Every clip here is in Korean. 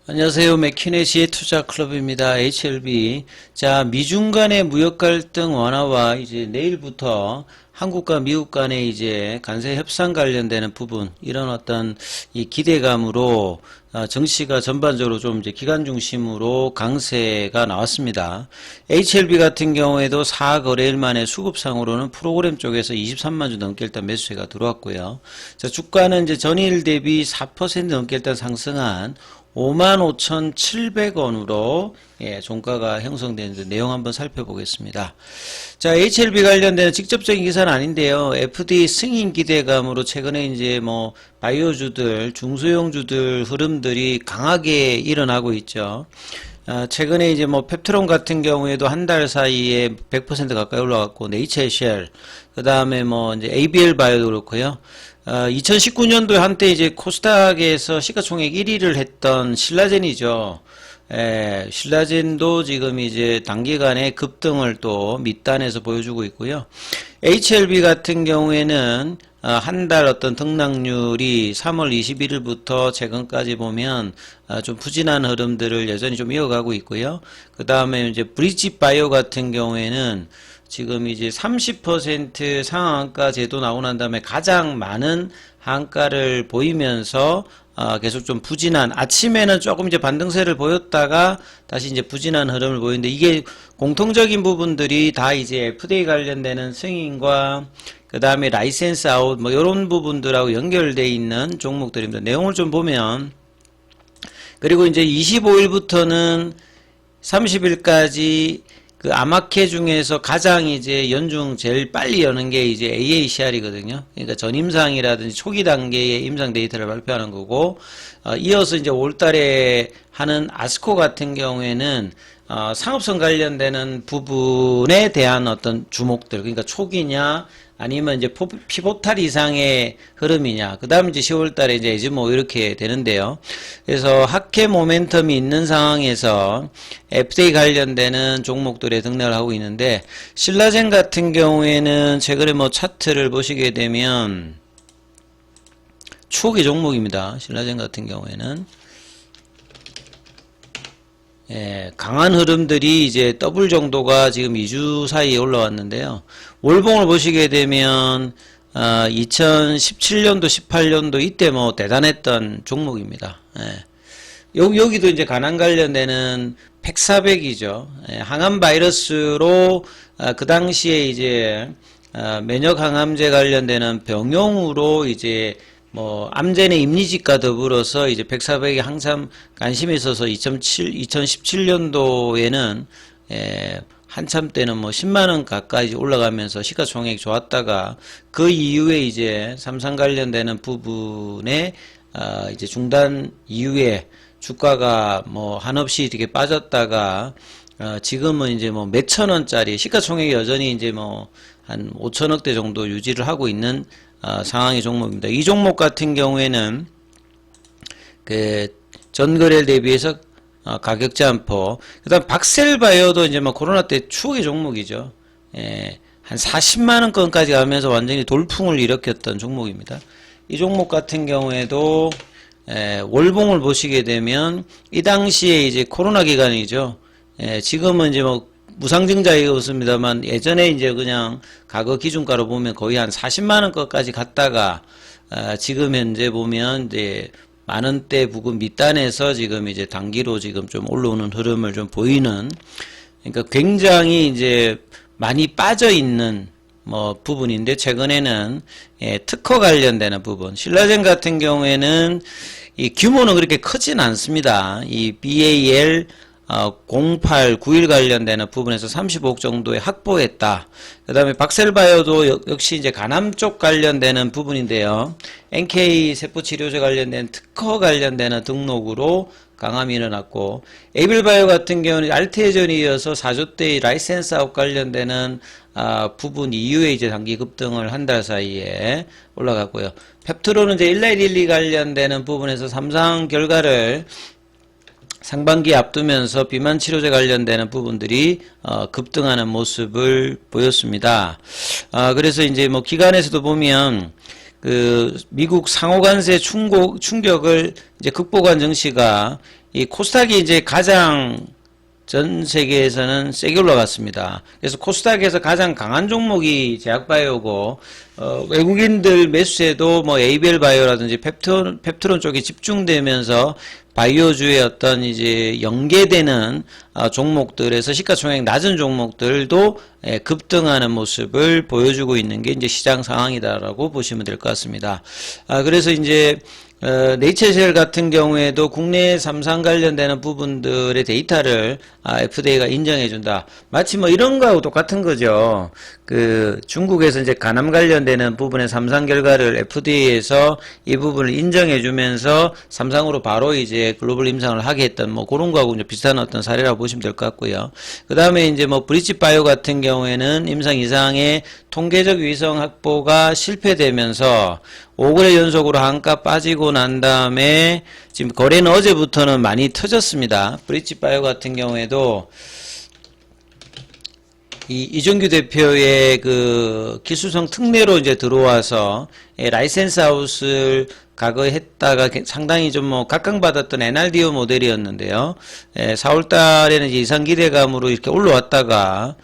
안녕하세요. 맥키네시의 투자클럽입니다. HLB. 자, 미중 간의 무역 갈등 완화와 이제 내일부터 한국과 미국 간의 이제 관세 협상 관련되는 부분, 이런 어떤 이 기대감으로 증시가 전반적으로 좀 이제 기관 중심으로 강세가 나왔습니다. HLB 같은 경우에도 4거래일 만에 수급상으로는 프로그램 쪽에서 23만 주 넘게 일단 매수세가 들어왔고요. 자, 주가는 이제 전일 대비 4% 넘게 일단 상승한 55,700원으로 종가가 형성되는 내용 한번 살펴보겠습니다. 자, HLB 관련된 직접적인 기사는 아닌데요. FDA 승인 기대감으로 최근에 이제 뭐 바이오주들, 중소형주들 흐름들이 강하게 일어나고 있죠. 최근에 이제 뭐 펩트론 같은 경우에도 한 달 사이에 100% 가까이 올라갔고, 네이처쉘, 그 다음에 뭐 이제 ABL 바이오도 그렇고요. 2019년도에 한때 이제 코스닥에서 시가총액 1위를 했던 신라젠이죠. 신라젠도 지금 이제 단기간에 급등을 또 밑단에서 보여주고 있고요. HLB 같은 경우에는 한 달 어떤 등락률이 3월 21일부터 최근까지 보면 좀 부진한 흐름들을 여전히 좀 이어가고 있고요. 그 다음에 이제 브릿지 바이오 같은 경우에는 지금 이제 30% 상한가 제도 나오고 난 다음에 가장 많은 한가를 보이면서 계속 좀 부진한, 아침에는 조금 이제 반등세를 보였다가 다시 이제 부진한 흐름을 보이는데, 이게 공통적인 부분들이 다 이제 FDA 관련되는 승인과 그 다음에 라이센스 아웃 뭐 이런 부분들하고 연결되어 있는 종목들입니다. 내용을 좀 보면, 그리고 이제 25일부터는 30일까지 그 아마케 중에서 가장 이제 연중 제일 빨리 여는 게 이제 AACR이거든요. 그러니까 전임상이라든지 초기 단계의 임상 데이터를 발표하는 거고, 이어서 이제 5월달에 하는 아스코 같은 경우에는 상업성 관련되는 부분에 대한 어떤 주목들, 그러니까 초기냐 아니면 이제 피보탈 이상의 흐름이냐, 그 다음에 이제 10월 달에 이제 에즈모 이렇게 되는데요. 그래서 하회 모멘텀이 있는 상황에서 FDA 관련되는 종목들에 등락을 하고 있는데, 신라젠 같은 경우에는 최근에 뭐 차트를 보시게 되면 초기 종목입니다. 신라젠 같은 경우에는. 강한 흐름들이 이제 더블 정도가 지금 2주 사이에 올라왔는데요. 월봉을 보시게 되면 2017년도, 18년도 이때 뭐 대단했던 종목입니다. 여기도 이제 간암 관련되는 팩사백이죠. 항암 바이러스로 그 당시에 이제 면역 항암제 관련되는 병용으로 이제 뭐 암젠의 임리직과 더불어서 이제 팩사백이 항상 관심이 있어서 2017년도에는 한참 때는 뭐 10만원 가까이 올라가면서 시가총액이 좋았다가, 그 이후에 이제 삼상 관련되는 부분에 이제 중단 이후에 주가가 뭐 한없이 이렇게 빠졌다가 지금은 이제 뭐 몇천원짜리 시가총액이 여전히 이제 뭐 한 5천억대 정도 유지를 하고 있는 상황의 종목입니다. 이 종목 같은 경우에는 그 전거래일 대비해서 가격 잠포, 그 다음 박셀바이오도 이제 뭐 코로나 때 추억의 종목이죠. 한 40만원권까지 가면서 완전히 돌풍을 일으켰던 종목입니다. 이 종목 같은 경우에도 월봉을 보시게 되면 이 당시에 이제 코로나 기간이죠. 지금은 이제 뭐 무상증자이었습니다만, 예전에 이제 그냥 과거 기준가로 보면 거의 한 40만원권까지 갔다가 지금 현재 보면 이제 만원대 부근 밑단에서 지금 이제 단기로 지금 좀 올라오는 흐름을 좀 보이는, 그러니까 굉장히 이제 많이 빠져 있는 뭐 부분인데, 최근에는 특허 관련되는 부분, 신라젠 같은 경우에는 이 규모는 그렇게 크진 않습니다. 이 BAL 0891 관련되는 부분에서 35억 정도에 확보했다. 그 다음에 박셀바이오도 역시 이제 간암 쪽 관련되는 부분인데요. NK 세포치료제 관련된 특허 관련되는 등록으로 강함이 일어났고, 에이블바이오 같은 경우는 알테전에 이어서 4조대의 라이센스 아웃 관련되는 부분 이후에 이제 단기 급등을 한 달 사이에 올라갔고요. 펩트론은 이제 1112 관련되는 부분에서 삼상 결과를 상반기에 앞두면서 비만 치료제 관련되는 부분들이 급등하는 모습을 보였습니다. 그래서 이제 뭐 기관에서도 보면 그 미국 상호관세 충격을 이제 극복한 증시가 이 코스닥이 이제 가장 전 세계에서는 세게 올라갔습니다. 그래서 코스닥에서 가장 강한 종목이 제약바이오고, 외국인들 매수세도 뭐 ABL 바이오라든지 펩트론 쪽에 집중되면서 바이오주의 어떤 이제 연계되는 종목들에서 시가총액 낮은 종목들도 급등하는 모습을 보여주고 있는 게 이제 시장 상황이다라고 보시면 될 것 같습니다. 그래서 이제 네이처셀 같은 경우에도 국내 삼상 관련되는 부분들의 데이터를 FDA가 인정해준다. 마치 뭐 이런 거하고 똑같은 거죠. 그 중국에서 이제 간암 관련되는 부분의 삼상 결과를 FDA에서 이 부분을 인정해주면서 삼상으로 바로 이제 글로벌 임상을 하게 했던 뭐 그런 거하고 이제 비슷한 어떤 사례라고 보시면 될 것 같고요. 그 다음에 이제 뭐 브리치바이오 같은 경우에는 임상 이상의 통계적 위성 확보가 실패되면서 5거래 연속으로 한가 빠지고 난 다음에 지금 거래는 어제부터는 많이 터졌습니다. 브리치바이오 같은 경우에도 이종규 대표의 그 기술성 특례로 이제 들어와서 라이센스 하우스를 과거에 했다가 상당히 좀 뭐 각광받았던 NRDO 모델이었는데요. 4월 달에는 이제 이상 기대감으로 이렇게 올라왔다가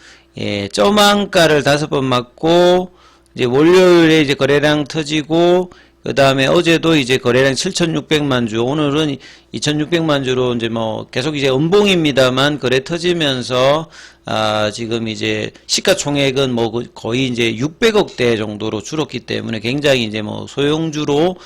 점한가를 5번 맞고 이제 월요일에 이제 거래량 터지고 그 다음에 어제도 이제 거래량 7,600만 주, 오늘은 2,600만 주로 이제 뭐 계속 이제 음봉입니다만 거래 터지면서 지금 이제 시가총액은 뭐 거의 이제 600억대 정도로 줄었기 때문에 굉장히 이제 뭐 소형주로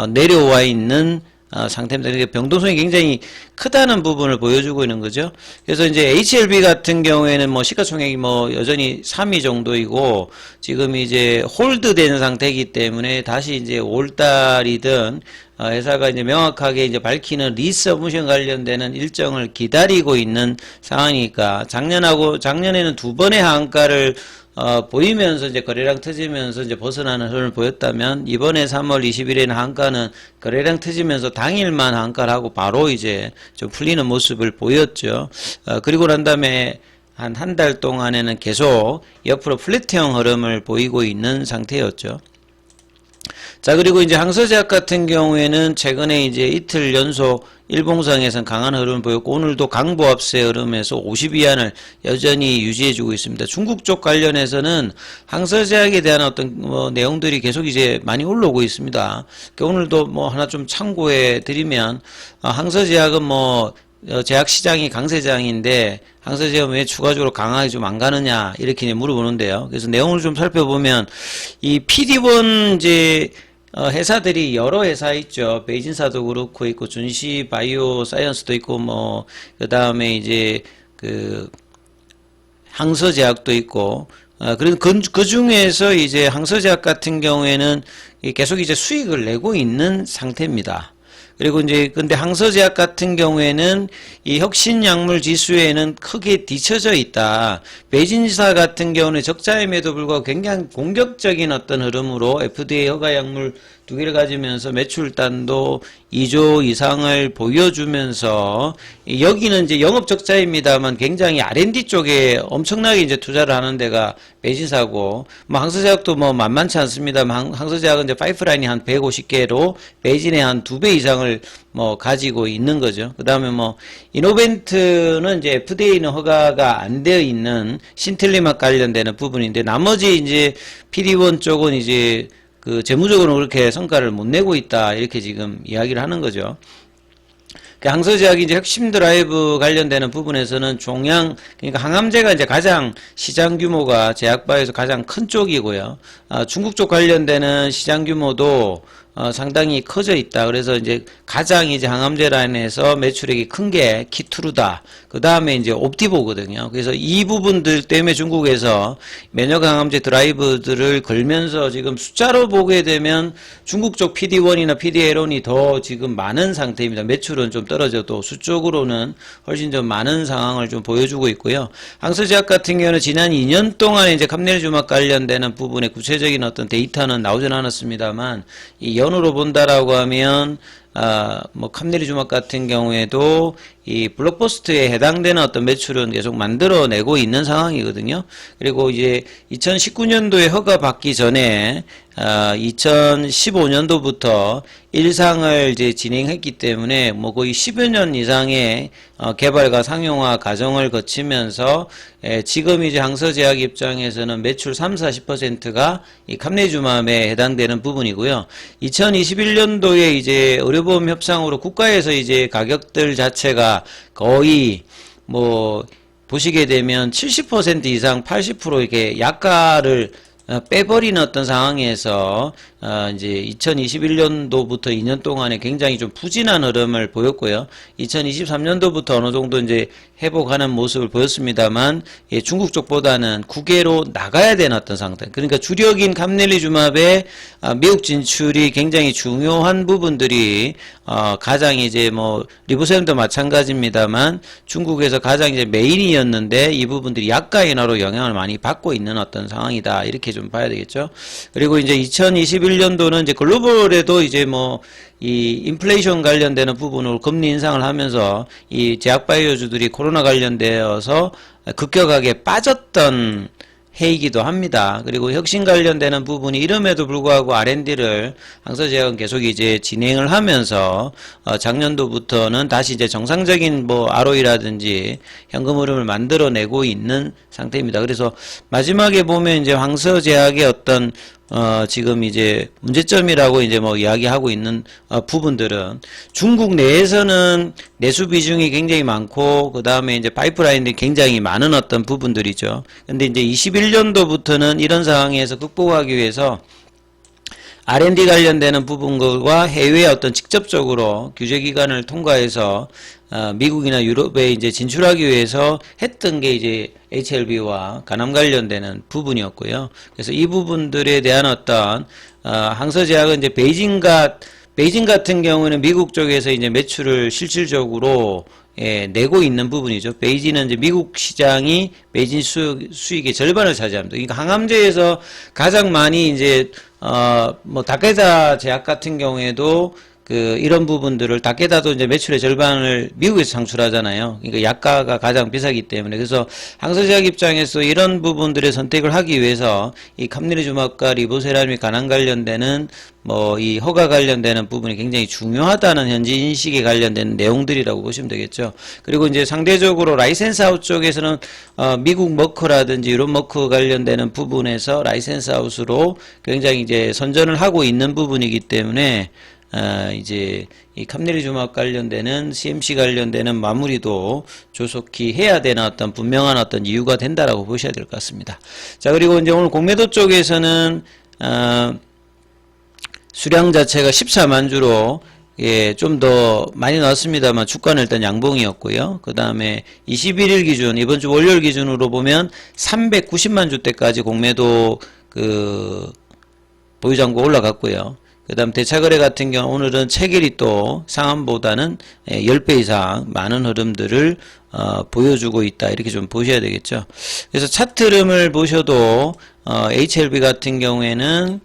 내려와 있는 상태입니다. 그러니까 변동성이 굉장히 크다는 부분을 보여주고 있는 거죠. 그래서 이제 HLB 같은 경우에는 뭐 시가총액이 뭐 여전히 3위 정도이고 지금 이제 홀드되는 상태이기 때문에 다시 이제 5월달이든 회사가 이제 명확하게 이제 밝히는 리서브션 관련되는 일정을 기다리고 있는 상황이니까 작년에는 2번의 하한가를 보이면서 이제 거래량 터지면서 이제 벗어나는 흐름을 보였다면 이번에 3월 20일에는 한가는 거래량 터지면서 당일만 한가를 하고 바로 이제 좀 풀리는 모습을 보였죠. 그리고 난 다음에 한 달 동안에는 계속 옆으로 플랫형 흐름을 보이고 있는 상태였죠. 자, 그리고 이제 항서제약 같은 경우에는 최근에 이제 이틀 연속 일봉상에선 강한 흐름을 보였고 오늘도 강보합세 흐름에서 50위안을 여전히 유지해주고 있습니다. 중국 쪽 관련해서는 항서제약에 대한 어떤 뭐 내용들이 계속 이제 많이 올라오고 있습니다. 오늘도 뭐 하나 좀 참고해 드리면 항서제약은 뭐 제약 시장이 강세장인데 항서제약은 왜 추가적으로 강하게 좀 안 가느냐 이렇게 물어보는데요. 그래서 내용을 좀 살펴보면 이 PD1 이제 회사들이 여러 회사 있죠. 베이진사도 그렇고 있고 준시 바이오 사이언스도 있고 뭐 그다음에 이제 그 항서제약도 있고 그리고 그 중에서 이제 항서제약 같은 경우에는 계속 이제 수익을 내고 있는 상태입니다. 그리고 이제 근데 항서제약 같은 경우에는 이 혁신약물 지수에는 크게 뒤처져 있다. 베이진사 같은 경우는 적자임에도 불구하고 굉장히 공격적인 어떤 흐름으로 FDA 허가 약물 2개를 가지면서 매출단도 2조 이상을 보여주면서 여기는 이제 영업 적자입니다만 굉장히 R&D 쪽에 엄청나게 이제 투자를 하는 데가 베이진사고 뭐 항서제약도 뭐 만만치 않습니다만 항서제약은 이제 파이프라인이 한 150개로 베이진의 한 2배 이상을 뭐 가지고 있는 거죠. 그 다음에 뭐 이노벤트는 이제 FDA는 허가가 안 되어 있는 신틀리막 관련되는 부분인데 나머지 이제 PD1 쪽은 이제 그 재무적으로 그렇게 성과를 못 내고 있다 이렇게 지금 이야기를 하는 거죠. 항서제약이 이제 핵심 드라이브 관련되는 부분에서는 그러니까 항암제가 이제 가장 시장 규모가 제약바에서 가장 큰 쪽이고요. 중국 쪽 관련되는 시장 규모도 상당히 커져 있다. 그래서 이제 가장 이제 항암제 라인에서 매출액이 큰 게 키투르다. 그 다음에 이제 옵티보거든요. 그래서 이 부분들 때문에 중국에서 면역 항암제 드라이브들을 걸면서 지금 숫자로 보게 되면 중국 쪽 PD1이나 PD-L1이 더 지금 많은 상태입니다. 매출은 좀 떨어져도 수적으로는 훨씬 좀 많은 상황을 좀 보여주고 있고요. 항서제약 같은 경우는 지난 2년 동안 이제 감내주막 관련되는 부분의 구체적인 어떤 데이터는 나오진 않았습니다만 이 연으로 본다라고 하면 뭐 캄네리주막 같은 경우에도 이 블록버스트에 해당되는 어떤 매출은 계속 만들어내고 있는 상황이거든요. 그리고 이제 2019년도에 허가 받기 전에 2015년도부터 일상을 이제 진행했기 때문에 뭐 거의 10여 년 이상의 개발과 상용화 과정을 거치면서 지금 이제 항서제약 입장에서는 매출 30~40%가 이 감내주맘에 해당되는 부분이고요. 2021년도에 이제 의료보험 협상으로 국가에서 이제 가격들 자체가 거의 뭐 보시게 되면 70% 이상 80% 이렇게 약가를 빼버리는 어떤 상황에서 이제 2021년도부터 2년 동안에 굉장히 좀 부진한 흐름을 보였고요. 2023년도부터 어느 정도 이제 회복하는 모습을 보였습니다만 중국 쪽보다는 국외로 나가야 되는 어떤 상태. 그러니까 주력인 감넬리주맙의 미국 진출이 굉장히 중요한 부분들이 가장 이제 뭐 리보셈도 마찬가지입니다만 중국에서 가장 이제 메인이었는데 이 부분들이 약가 인하로 영향을 많이 받고 있는 어떤 상황이다. 이렇게 좀 봐야 되겠죠. 그리고 이제 2021년도는 이제 글로벌에도 이제 뭐 이 인플레이션 관련되는 부분으로 금리 인상을 하면서 이 제약바이오주들이 코로나 관련되어서 급격하게 빠졌던 해이기도 합니다. 그리고 혁신 관련되는 부분이 이름에도 불구하고 R&D를 항서제약은 계속 이제 진행을 하면서 작년도부터는 다시 이제 정상적인 뭐 ROE라든지 현금 흐름을 만들어내고 있는 상태입니다. 그래서 마지막에 보면 이제 항서제약의 어떤 지금 이제 문제점이라고 이제 뭐 이야기하고 있는 부분들은 중국 내에서는 내수 비중이 굉장히 많고 그 다음에 이제 파이프라인이 굉장히 많은 어떤 부분들이죠. 근데 이제 21년도부터는 이런 상황에서 극복하기 위해서 R&D 관련되는 부분과 해외에 어떤 직접적으로 규제기관을 통과해서 미국이나 유럽에 이제 진출하기 위해서 했던 게 이제 HLB와 간암 관련되는 부분이었고요. 그래서 이 부분들에 대한 어떤 항서제약은 이제 베이징 같은 경우는 미국 쪽에서 이제 매출을 실질적으로 내고 있는 부분이죠. 베이징은 이제 미국 시장이 베이징 수익의 절반을 차지합니다. 그러니까 항암제에서 가장 많이 이제 뭐 다케다 제약 같은 경우에도 이런 부분들을 다케다도 이제 매출의 절반을 미국에서 창출하잖아요. 그러니까 약가가 가장 비싸기 때문에. 그래서 항서제약 입장에서 이런 부분들의 선택을 하기 위해서 이 감리주맙과 리보세라믹 간암 관련되는 뭐 이 허가 관련되는 부분이 굉장히 중요하다는 현지 인식에 관련된 내용들이라고 보시면 되겠죠. 그리고 이제 상대적으로 라이센스 아웃 쪽에서는 미국 머크라든지 유럽 머크 관련되는 부분에서 라이센스 아웃으로 굉장히 이제 선전을 하고 있는 부분이기 때문에 이제 이 감넬리주맙 관련되는 CMC 관련되는 마무리도 조속히 해야 되는 어떤 분명한 어떤 이유가 된다라고 보셔야 될 것 같습니다. 자, 그리고 이제 오늘 공매도 쪽에서는 수량 자체가 14만 주로 좀 더 많이 나왔습니다만 주가는 일단 양봉이었고요. 그 다음에 21일 기준 이번 주 월요일 기준으로 보면 390만 주대까지 공매도 보유잔고 올라갔고요. 그 다음 대차거래 같은 경우 오늘은 체결이 또 상한보다는 10배 이상 많은 흐름들을 보여주고 있다. 이렇게 좀 보셔야 되겠죠. 그래서 차트 흐름을 보셔도 HLB 같은 경우에는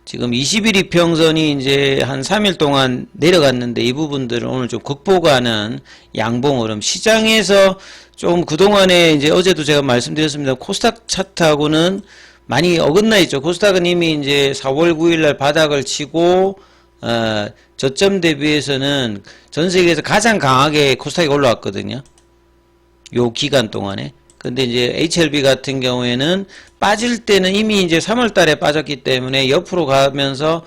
지금 20일 이평선이 이제 한 3일 동안 내려갔는데 이 부분들을 오늘 좀 극복하는 양봉 흐름. 시장에서 좀 그동안에 이제 어제도 제가 말씀드렸습니다. 코스닥 차트하고는 많이 어긋나 있죠. 코스닥은 이미 이제 4월 9일날 바닥을 치고 저점 대비해서는 전 세계에서 가장 강하게 코스닥이 올라왔거든요. 요 기간 동안에. 근데 이제 HLB 같은 경우에는 빠질 때는 이미 이제 3월 달에 빠졌기 때문에 옆으로 가면서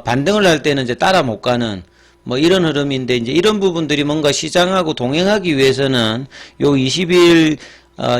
반등을 할 때는 이제 따라 못 가는 뭐 이런 흐름인데 이제 이런 부분들이 뭔가 시장하고 동행하기 위해서는 요 20일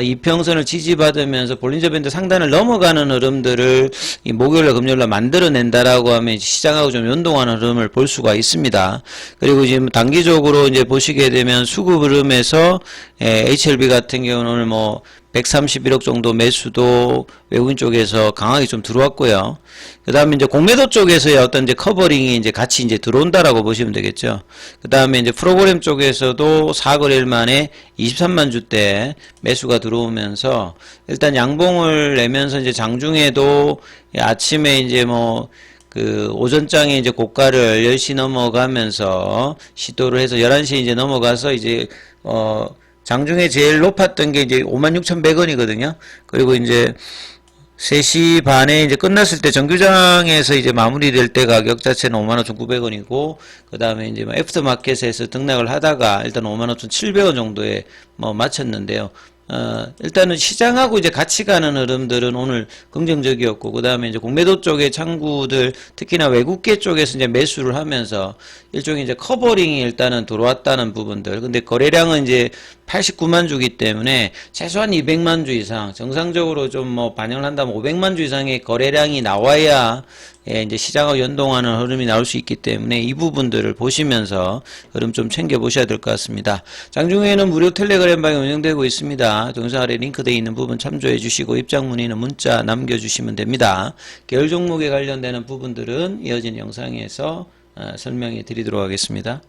이평선을 지지받으면서 볼린저 밴드 상단을 넘어가는 흐름들을 이 목요일날 금요일날 만들어낸다라고 하면 시장하고 좀 연동하는 흐름을 볼 수가 있습니다. 그리고 지금 단기적으로 이제 보시게 되면 수급 흐름에서 HLB 같은 경우는 오늘 뭐 131억 정도 매수도 외국인 쪽에서 강하게 좀 들어왔고요. 그 다음에 이제 공매도 쪽에서의 어떤 이제 커버링이 이제 같이 이제 들어온다라고 보시면 되겠죠. 그 다음에 이제 프로그램 쪽에서도 4거래일 만에 23만 주대 매수가 들어오면서 일단 양봉을 내면서 이제 장중에도 아침에 이제 뭐 오전장에 이제 고가를 10시 넘어가면서 시도를 해서 11시에 이제 넘어가서 이제 장중에 제일 높았던 게 이제 56,100원이거든요. 그리고 이제 3시 반에 이제 끝났을 때 정규장에서 이제 마무리될 때 가격 자체는 55,900원이고, 그 다음에 이제 뭐 애프터 마켓에서 등락을 하다가 일단 55,700원 정도에 뭐 마쳤는데요. 일단은 시장하고 이제 같이 가는 흐름들은 오늘 긍정적이었고, 그 다음에 이제 공매도 쪽의 창구들, 특히나 외국계 쪽에서 이제 매수를 하면서 일종의 이제 커버링이 일단은 들어왔다는 부분들. 근데 거래량은 이제 89만 주기 때문에 최소한 200만 주 이상, 정상적으로 좀 뭐 반영을 한다면 500만 주 이상의 거래량이 나와야 이제 시장하고 연동하는 흐름이 나올 수 있기 때문에 이 부분들을 보시면서 흐름 좀 챙겨보셔야 될 것 같습니다. 장중에는 무료 텔레그램 방이 운영되고 있습니다. 동영상 아래 링크되어 있는 부분 참조해 주시고 입장 문의는 문자 남겨주시면 됩니다. 계열 종목에 관련되는 부분들은 이어진 영상에서 설명해 드리도록 하겠습니다.